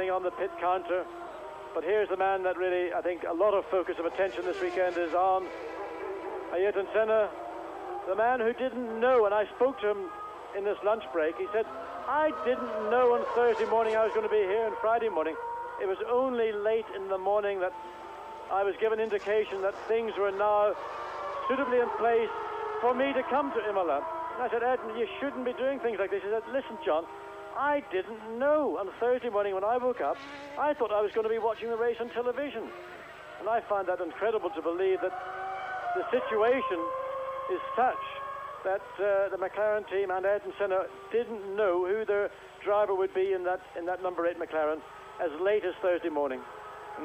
on the pit counter. But here's the man that really, I think, a lot of focus of attention this weekend is on. Ayrton Senna, the man who didn't know, and I spoke to him in this lunch break. He said, I didn't know on Thursday morning I was going to be here, and Friday morning. It was only late in the morning that I was given indication that things were now suitably in place for me to come to Imola. And I said, Ayrton, you shouldn't be doing things like this. He said, listen, John, I didn't know. On Thursday morning when I woke up, I thought I was going to be watching the race on television. And I find that incredible to believe that the situation is such that the McLaren team and Ayrton Senna didn't know who their driver would be in that number 8 McLaren as late as Thursday morning.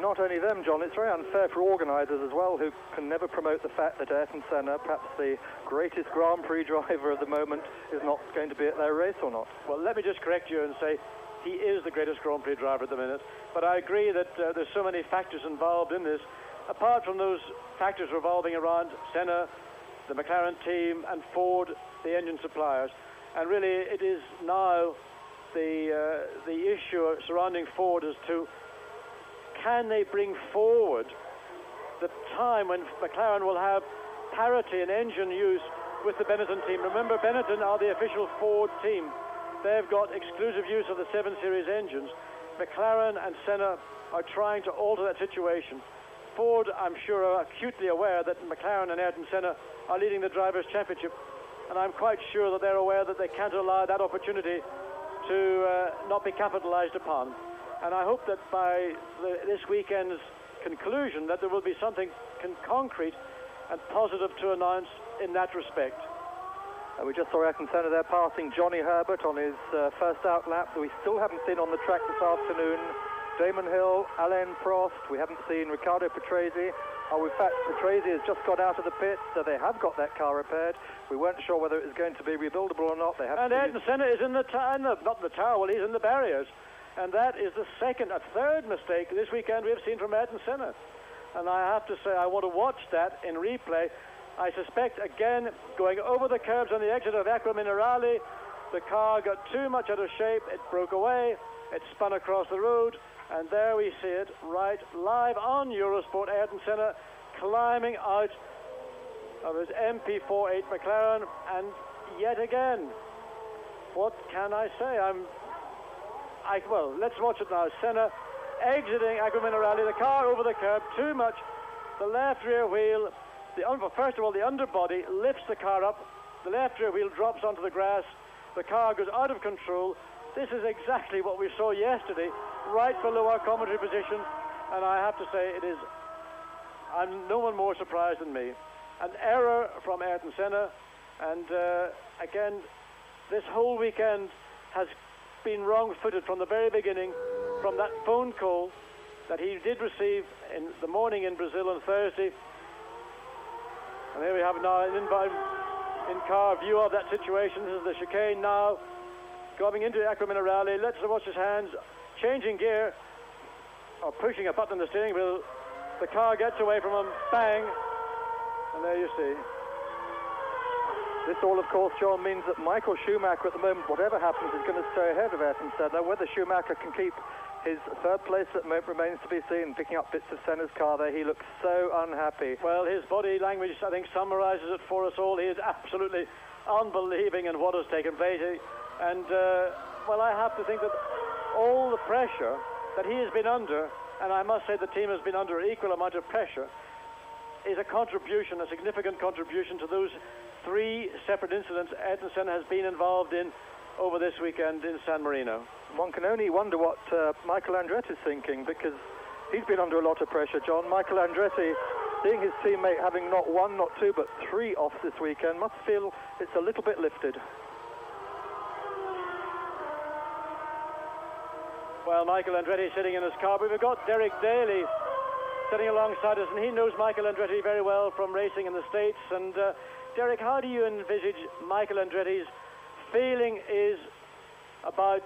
Not only them, John, it's very unfair for organisers as well, who can never promote the fact that Ayrton Senna, perhaps the greatest Grand Prix driver of the moment, is not going to be at their race or not. Well, let me just correct you and say he is the greatest Grand Prix driver at the minute. But I agree that there's so many factors involved in this. Apart from those factors revolving around Senna, the McLaren team, and Ford, the engine suppliers. And really, it is now the issue surrounding Ford as to can they bring forward the time when McLaren will have parity in engine use with the Benetton team. Remember, Benetton are the official Ford team. They've got exclusive use of the 7 Series engines. McLaren and Senna are trying to alter that situation. Ford, I'm sure, are acutely aware that McLaren and Ayrton Senna are leading the Drivers' Championship, and I'm quite sure that they're aware that they can't allow that opportunity to not be capitalized upon. And I hope that by this weekend's conclusion that there will be something concrete and positive to announce in that respect. We just saw Ayrton Senna there passing Johnny Herbert on his first out lap. We still haven't seen on the track this afternoon Damon Hill, Alain Prost. We haven't seen Riccardo Patrese. In fact, Patrese has just got out of the pit, so they have got that car repaired. We weren't sure whether it was going to be rebuildable or not. And Ayrton Senna is in the not the tower, well, he's in the barriers. And that is the third mistake this weekend we've seen from Ayrton Senna. And I have to say, I want to watch that in replay. I suspect, again, going over the curbs on the exit of Acque Minerali, the car got too much out of shape, it broke away, it spun across the road, and there we see it, right live on Eurosport, Ayrton Senna climbing out of his MP48 McLaren, and yet again, what can I say? Well, let's watch it now. Senna exiting Acque Minerali, the car over the curb, too much. The left rear wheel, first of all, the underbody lifts the car up. The left rear wheel drops onto the grass. The car goes out of control. This is exactly what we saw yesterday, right below our commentary position. And I have to say, I'm no one more surprised than me. An error from Ayrton Senna. And again, this whole weekend has been wrong-footed from the very beginning, from that phone call that he did receive in the morning in Brazil on Thursday. And here we have now an in-car view of that situation. This is the chicane now, going into Acque Minerali. Let's watch his hands, changing gear, or pushing a button on the steering wheel. The car gets away from him, bang, and there you see. This all, of course, John, means that Michael Schumacher, at the moment, whatever happens, is going to stay ahead of Ayrton Senna. Whether Schumacher can keep his third place at the moment remains to be seen. Picking up bits of Senna's car there, he looks so unhappy. Well, his body language, I think, summarizes it for us all. He is absolutely unbelieving in what has taken place. And, well, I have to think that all the pressure that he has been under, and I must say the team has been under an equal amount of pressure, is a contribution, a significant contribution to those 3 separate incidents Ayrton Senna has been involved in over this weekend in San Marino. One can only wonder what Michael Andretti is thinking, because he's been under a lot of pressure, John. Michael Andretti, seeing his teammate having not 1, not 2, but 3 offs this weekend, must feel it's a little bit lifted. Well, Michael Andretti sitting in his car, but we've got Derek Daly sitting alongside us, and he knows Michael Andretti very well from racing in the States. And Derek, how do you envisage Michael Andretti's feeling is about